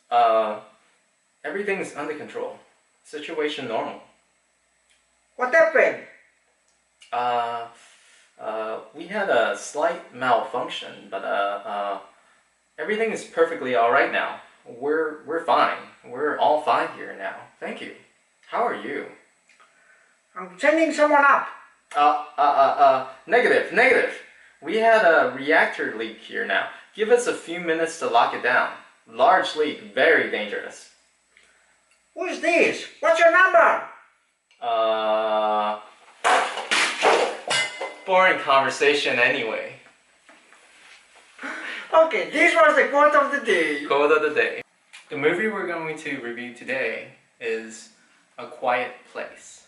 Uh, Everything's under control. Situation normal. What happened? We had a slight malfunction, but everything is perfectly all right now. We're fine. We're all fine here now. Thank you. How are you? I'm sending someone up. Negative. We had a reactor leak here now. Give us a few minutes to lock it down. Large leak, very dangerous. Who's this? What's your number? Boring conversation anyway. Okay, this was the quote of the day. Quote of the day. The movie we're going to review today is A Quiet Place.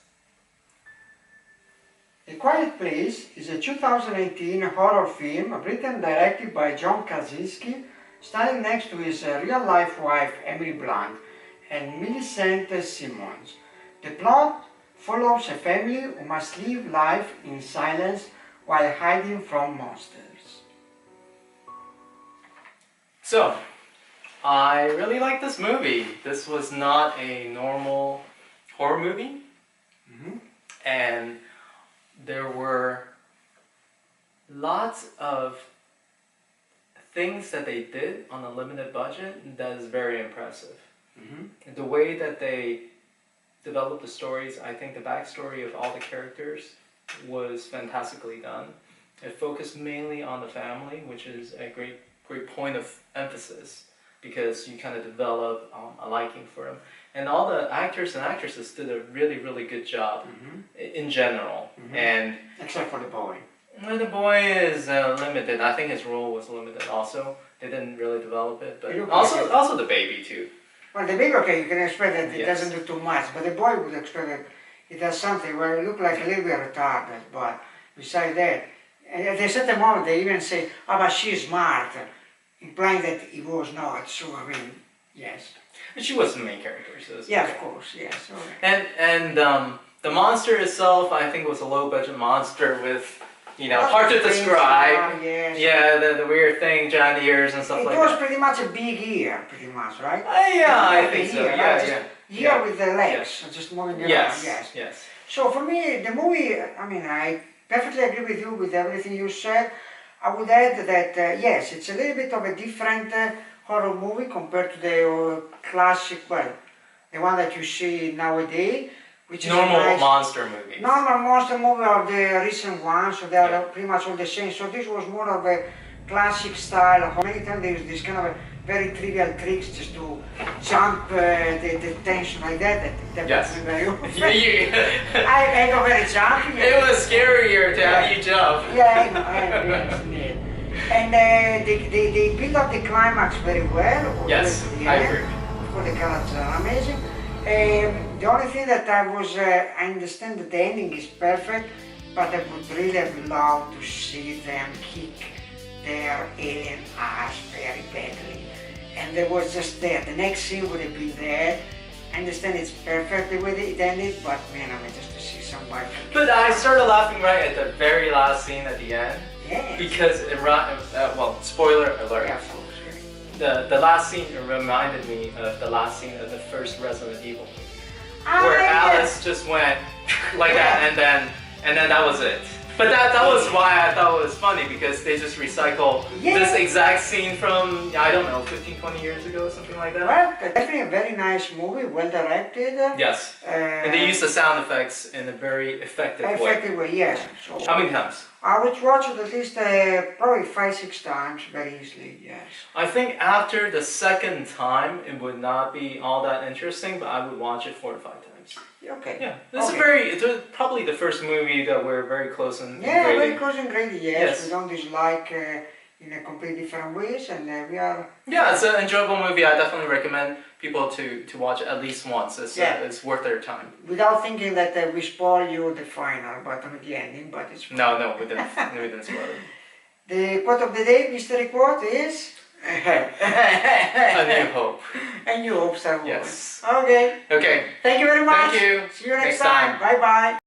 A Quiet Place is a 2018 horror film written and directed by John Krasinski, standing next to his real-life wife Emily Blunt and Millicent Simmons. The plot follows a family who must live life in silence while hiding from monsters. So, I really like this movie. This was not a normal horror movie. And there were lots of things that they did on a limited budget that is very impressive. The way that they developed the stories, I think the backstory of all the characters was fantastically done. It focused mainly on the family, which is a great point of emphasis because you kind of develop a liking for them. And all the actors and actresses did a really good job in general. And except for the boy. The boy is limited. I think his role was limited also. They didn't really develop it, but also the baby too. Well, the baby, okay, you can expect that it Yes. doesn't do too much, but the boy would expect that it does something where it looked like a little bit retarded, but besides that, and at a certain moment they even say, oh, but she's smart, implying that he was not, so I mean, yes. But she was the main character, so it's Yeah, okay. of course, yes. Okay. And the monster itself, I think, was a low-budget monster with, hard to describe. Yes. Yeah, the weird thing, giant ears and stuff It like was that. pretty much a big ear, pretty much, right? Yeah, I think so. Ear, Yeah, right? yeah. Ear with the legs, just moving around, Yes. So for me, the movie, I mean, I perfectly agree with you with everything you said. I would add that, yes, it's a little bit of a different horror movie compared to the classic, well, the one that you see nowadays, which is Normal a nice, monster movie. normal monster movie of the recent ones, so they are pretty much all the same. So this was more of a classic style. Many times there is this kind of a very trivial tricks just to jump the tension like that. That Yes. makes me very Yeah. I go very jumpy. It was scarier to have you jump. Yeah, I know, yes, indeed. And they build up the climax very well. Yes, I agree. Of course, the characters are amazing. The only thing that I understand that the ending is perfect, but I would really have loved to see them kick their alien ass very badly. And there was just that. The next scene would have been there. I understand it's perfect the way it ended, but man, I mean, just to see somebody. But I started laughing right at the very last scene at the end. Yeah. Because well, spoiler alert. Yeah, of course, yeah. The last scene reminded me of the last scene of the first Resident Evil movie, where Alice just went like that, and then that was it. But that was why I thought it was funny, because they just recycle this exact scene from, I don't know, 15, 20 years ago, something like that. Well, definitely a very nice movie, well directed. Yes. And they use the sound effects in a very effective way. Effective way, yes. So How many times? I would watch it at least probably 5-6 times, very easily, yes. I think after the second time, it would not be all that interesting, but I would watch it 4 to 5 times. Okay. Yeah, it's probably the first movie that we're very close in Yeah, grading. very close and graded, yes. Yes. We don't dislike in a completely different ways, and we are... Yeah, it's an enjoyable movie. I definitely recommend people to watch it at least once. It's worth their time. Without thinking that we spoil you the final button at the ending, but it's... No, we didn't spoil it. The quote of the day, mystery quote, is... A New Hope. A New Hope, Star Wars. Yes. Okay. Okay. Thank you very much. Thank you. See you next time. Bye-bye.